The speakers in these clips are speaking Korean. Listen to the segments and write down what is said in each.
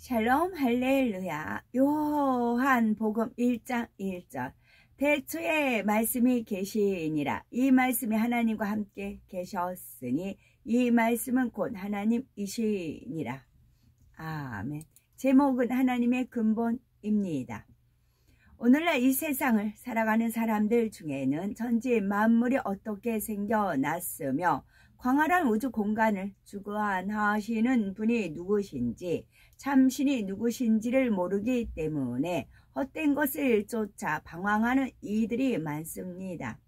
샬롬 할렐루야. 요한복음 1장 1절. 태초에 말씀이 계시니라. 이 말씀이 하나님과 함께 계셨으니 이 말씀은 곧 하나님이시니라. 아멘. 제목은 하나님의 근본입니다. 오늘날 이 세상을 살아가는 사람들 중에는 천지 만물이 어떻게 생겨났으며 광활한 우주 공간을 주관하시는 분이 누구신지, 참신이 누구신지를 모르기 때문에 헛된 것을 쫓아 방황하는 이들이 많습니다.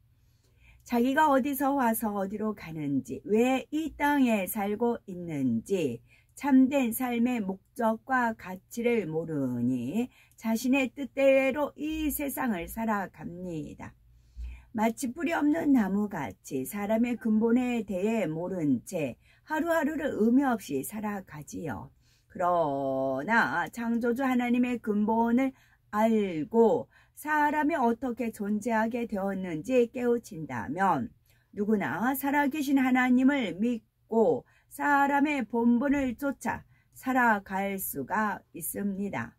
자기가 어디서 와서 어디로 가는지, 왜 이 땅에 살고 있는지, 참된 삶의 목적과 가치를 모르니 자신의 뜻대로 이 세상을 살아갑니다. 마치 뿌리 없는 나무같이 사람의 근본에 대해 모른 채 하루하루를 의미 없이 살아가지요. 그러나 창조주 하나님의 근본을 알고 사람이 어떻게 존재하게 되었는지 깨우친다면 누구나 살아계신 하나님을 믿고 사람의 본분을 쫓아 살아갈 수가 있습니다.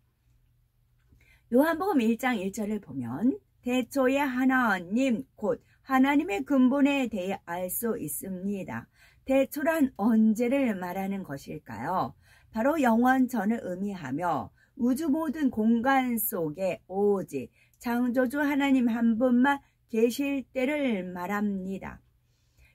요한복음 1장 1절을 보면 태초에 하나님 곧 하나님의 근본에 대해 알 수 있습니다. 태초란 언제를 말하는 것일까요? 바로 영원 전을 의미하며 우주 모든 공간 속에 오직 창조주 하나님 한 분만 계실 때를 말합니다.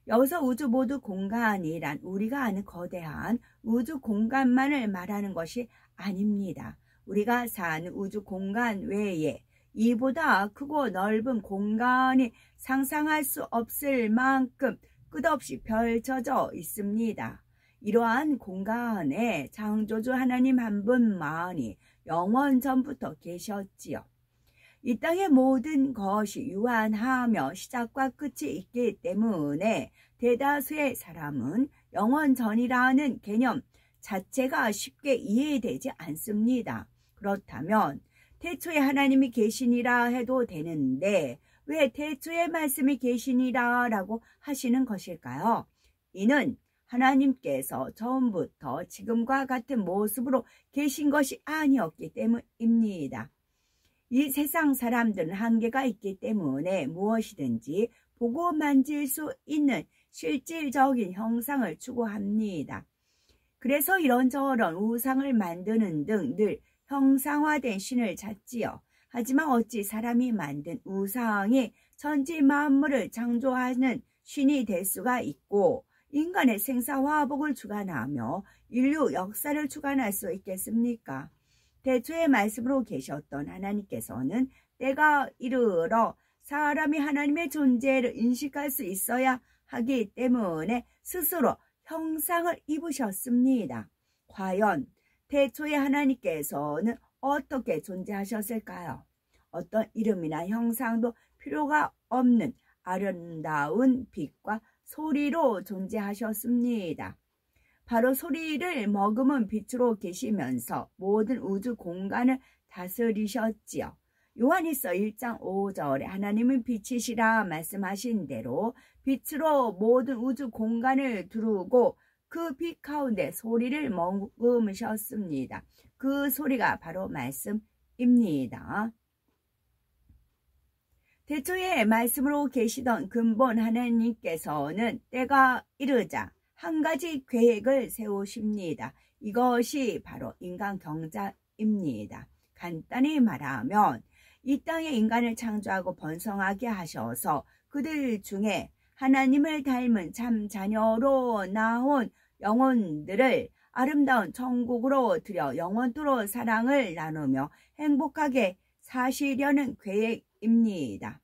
여기서 우주 모두 공간이란 우리가 아는 거대한 우주 공간만을 말하는 것이 아닙니다. 우리가 사는 우주 공간 외에 이보다 크고 넓은 공간이 상상할 수 없을 만큼 끝없이 펼쳐져 있습니다. 이러한 공간에 창조주 하나님 한 분만이 영원 전부터 계셨지요. 이 땅의 모든 것이 유한하며 시작과 끝이 있기 때문에 대다수의 사람은 영원 전이라는 개념 자체가 쉽게 이해되지 않습니다. 그렇다면 태초에 하나님이 계시니라 해도 되는데 왜 태초에 말씀이 계시니라 라고 하시는 것일까요? 이는 하나님께서 처음부터 지금과 같은 모습으로 계신 것이 아니었기 때문입니다. 이 세상 사람들은 한계가 있기 때문에 무엇이든지 보고 만질 수 있는 실질적인 형상을 추구합니다. 그래서 이런저런 우상을 만드는 등 늘 형상화된 신을 찾지요. 하지만 어찌 사람이 만든 우상이 천지 만물을 창조하는 신이 될 수가 있고 인간의 생사화복을 주관하며 인류 역사를 주관할 수 있겠습니까? 태초의 말씀으로 계셨던 하나님께서는 때가 이르러 사람이 하나님의 존재를 인식할 수 있어야 하기 때문에 스스로 형상을 입으셨습니다. 과연 태초에 하나님께서는 어떻게 존재하셨을까요? 어떤 이름이나 형상도 필요가 없는 아름다운 빛과 소리로 존재하셨습니다. 바로 소리를 머금은 빛으로 계시면서 모든 우주 공간을 다스리셨지요. 요한일서 1장 5절에 하나님은 빛이시라 말씀하신 대로 빛으로 모든 우주 공간을 두르고 그 빛 가운데 소리를 머금으셨습니다. 그 소리가 바로 말씀입니다. 태초에 말씀으로 계시던 근본 하나님께서는 때가 이르자 한 가지 계획을 세우십니다. 이것이 바로 인간 경작입니다. 간단히 말하면 이 땅에 인간을 창조하고 번성하게 하셔서 그들 중에 하나님을 닮은 참 자녀로 나온 영혼들을 아름다운 천국으로 들여 영원토록 사랑을 나누며 행복하게 사시려는 계획입니다.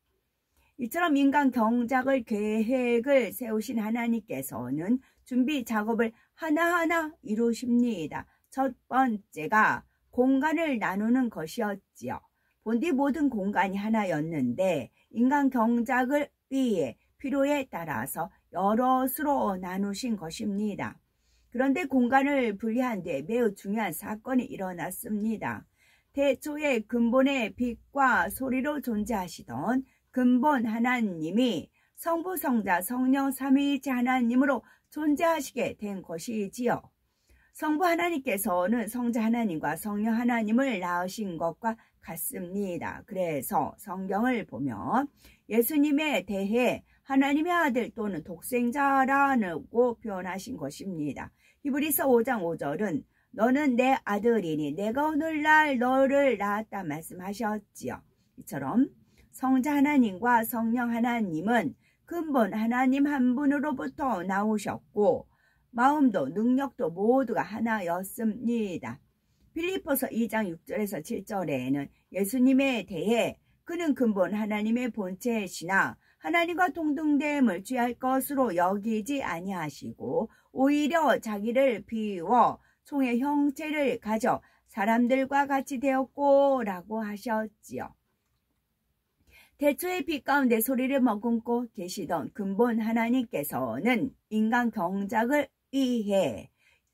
이처럼 인간 경작을 계획을 세우신 하나님께서는 준비 작업을 하나하나 이루십니다. 첫 번째가 공간을 나누는 것이었지요. 본디 모든 공간이 하나였는데 인간 경작을 위해 필요에 따라서 여럿으로 나누신 것입니다. 그런데 공간을 분리한 뒤에 매우 중요한 사건이 일어났습니다. 태초에 근본의 빛과 소리로 존재하시던 근본 하나님이 성부, 성자, 성령 삼위일체 하나님으로 존재하시게 된 것이지요. 성부 하나님께서는 성자 하나님과 성령 하나님을 낳으신 것과 같습니다. 그래서 성경을 보면 예수님에 대해 하나님의 아들 또는 독생자라고 표현하신 것입니다. 히브리서 5장 5절은 너는 내 아들이니 내가 오늘날 너를 낳았다 말씀하셨지요. 이처럼 성자 하나님과 성령 하나님은 근본 하나님 한 분으로부터 나오셨고 마음도 능력도 모두가 하나였습니다. 빌립보서 2장 6절에서 7절에는 예수님에 대해 그는 근본 하나님의 본체시나 하나님과 동등됨을 취할 것으로 여기지 아니하시고 오히려 자기를 비워 종의 형체를 가져 사람들과 같이 되었고 라고 하셨지요. 태초의 빛 가운데 소리를 머금고 계시던 근본 하나님께서는 인간 경작을 위해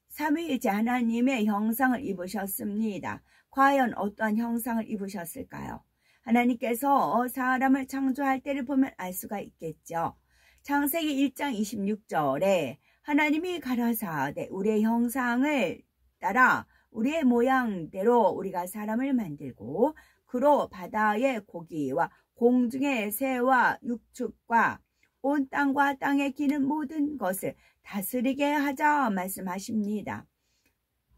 삼위일체 하나님의 형상을 입으셨습니다. 과연 어떠한 형상을 입으셨을까요? 하나님께서 사람을 창조할 때를 보면 알 수가 있겠죠. 창세기 1장 26절에 하나님이 가라사대 우리의 형상을 따라 우리의 모양대로 우리가 사람을 만들고 그로 바다의 고기와 공중의 새와 육축과 온 땅과 땅에 기는 모든 것을 다스리게 하자 말씀하십니다.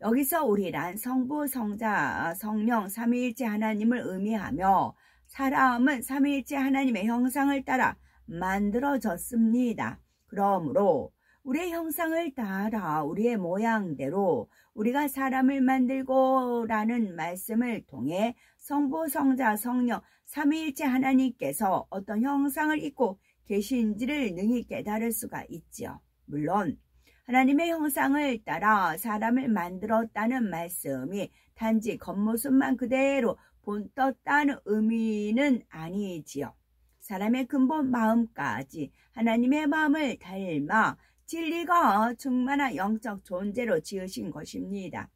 여기서 우리란 성부, 성자, 성령, 삼위일체 하나님을 의미하며 사람은 삼위일체 하나님의 형상을 따라 만들어졌습니다. 그러므로 우리의 형상을 따라 우리의 모양대로 우리가 사람을 만들고 라는 말씀을 통해 성부, 성자, 성령, 삼위일체 하나님께서 어떤 형상을 입고 계신지를 능히 깨달을 수가 있지요. 물론 하나님의 형상을 따라 사람을 만들었다는 말씀이 단지 겉모습만 그대로 본떴다는 의미는 아니지요. 사람의 근본 마음까지 하나님의 마음을 닮아 진리가 충만한 영적 존재로 지으신 것입니다.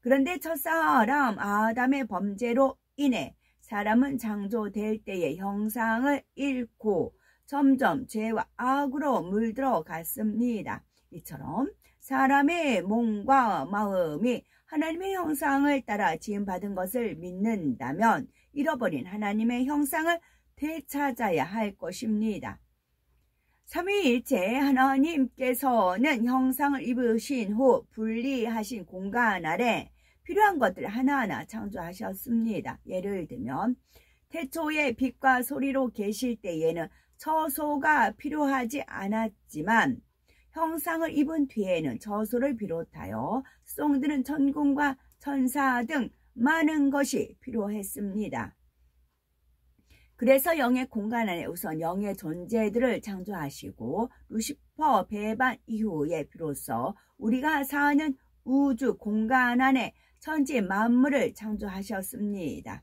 그런데 첫사람 아담의 범죄로 인해 사람은 창조될 때의 형상을 잃고 점점 죄와 악으로 물들어 갔습니다. 이처럼 사람의 몸과 마음이 하나님의 형상을 따라 지음받은 것을 믿는다면 잃어버린 하나님의 형상을 되찾아야 할 것입니다. 삼위일체 하나님께서는 형상을 입으신 후 분리하신 공간 아래 필요한 것들 하나하나 창조하셨습니다. 예를 들면 태초에 빛과 소리로 계실 때에는 처소가 필요하지 않았지만 형상을 입은 뒤에는 처소를 비롯하여 수종드는 천군과 천사 등 많은 것이 필요했습니다. 그래서 영의 공간 안에 우선 영의 존재들을 창조하시고 루시퍼 배반 이후에 비로소 우리가 사는 우주 공간 안에 천지 만물을 창조하셨습니다.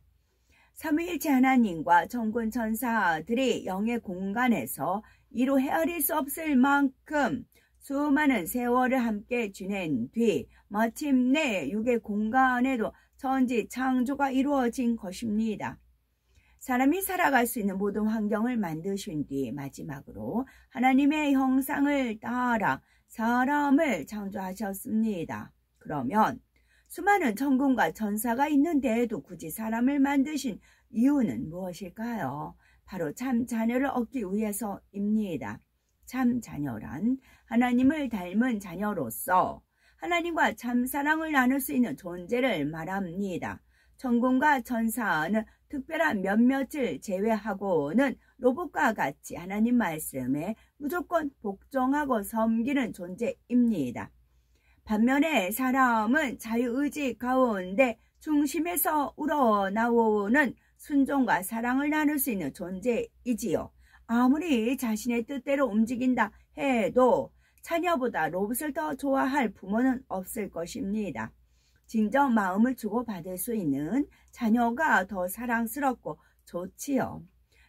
삼위일체 하나님과 천군 천사들이 영의 공간에서 이루 헤아릴 수 없을 만큼 수많은 세월을 함께 지낸 뒤 마침내 육의 공간에도 천지 창조가 이루어진 것입니다. 사람이 살아갈 수 있는 모든 환경을 만드신 뒤 마지막으로 하나님의 형상을 따라 사람을 창조하셨습니다. 그러면 수많은 천군과 천사가 있는데도 굳이 사람을 만드신 이유는 무엇일까요? 바로 참 자녀를 얻기 위해서입니다. 참 자녀란 하나님을 닮은 자녀로서 하나님과 참 사랑을 나눌 수 있는 존재를 말합니다. 천군과 천사는 특별한 몇몇을 제외하고는 로봇과 같이 하나님 말씀에 무조건 복종하고 섬기는 존재입니다. 반면에 사람은 자유의지 가운데 중심에서 우러나오는 순종과 사랑을 나눌 수 있는 존재이지요. 아무리 자신의 뜻대로 움직인다 해도 자녀보다 로봇을 더 좋아할 부모는 없을 것입니다. 진정 마음을 주고받을 수 있는 자녀가 더 사랑스럽고 좋지요.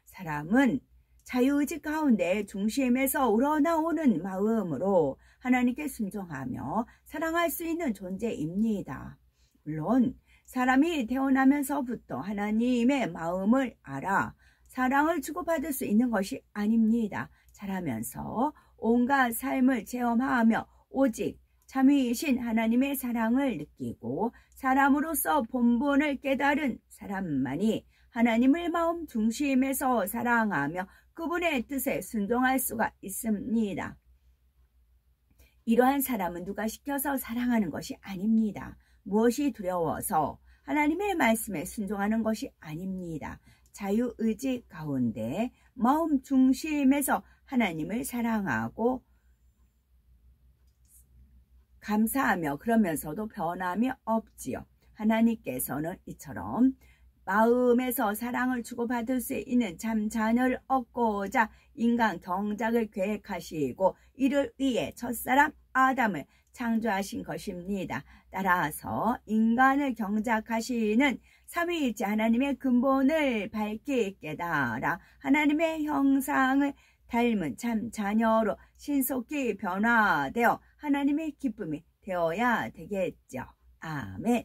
사람은 자유의지 가운데 중심에서 우러나오는 마음으로 하나님께 순종하며 사랑할 수 있는 존재입니다. 물론 사람이 태어나면서부터 하나님의 마음을 알아 사랑을 주고받을 수 있는 것이 아닙니다. 자라면서 온갖 삶을 체험하며 오직 참이신 하나님의 사랑을 느끼고 사람으로서 본분을 깨달은 사람만이 하나님을 마음 중심에서 사랑하며 그분의 뜻에 순종할 수가 있습니다. 이러한 사람은 누가 시켜서 사랑하는 것이 아닙니다. 무엇이 두려워서 하나님의 말씀에 순종하는 것이 아닙니다. 자유의지 가운데 마음 중심에서 하나님을 사랑하고 감사하며 그러면서도 변함이 없지요. 하나님께서는 이처럼 마음에서 사랑을 주고받을 수 있는 참 자녀를 얻고자 인간 경작을 계획하시고 이를 위해 첫사람 아담을 창조하신 것입니다. 따라서 인간을 경작하시는 삼위일체 하나님의 근본을 밝히 깨달아 하나님의 형상을 닮은 참 자녀로 신속히 변화되어 하나님의 기쁨이 되어야 되겠죠. 아멘.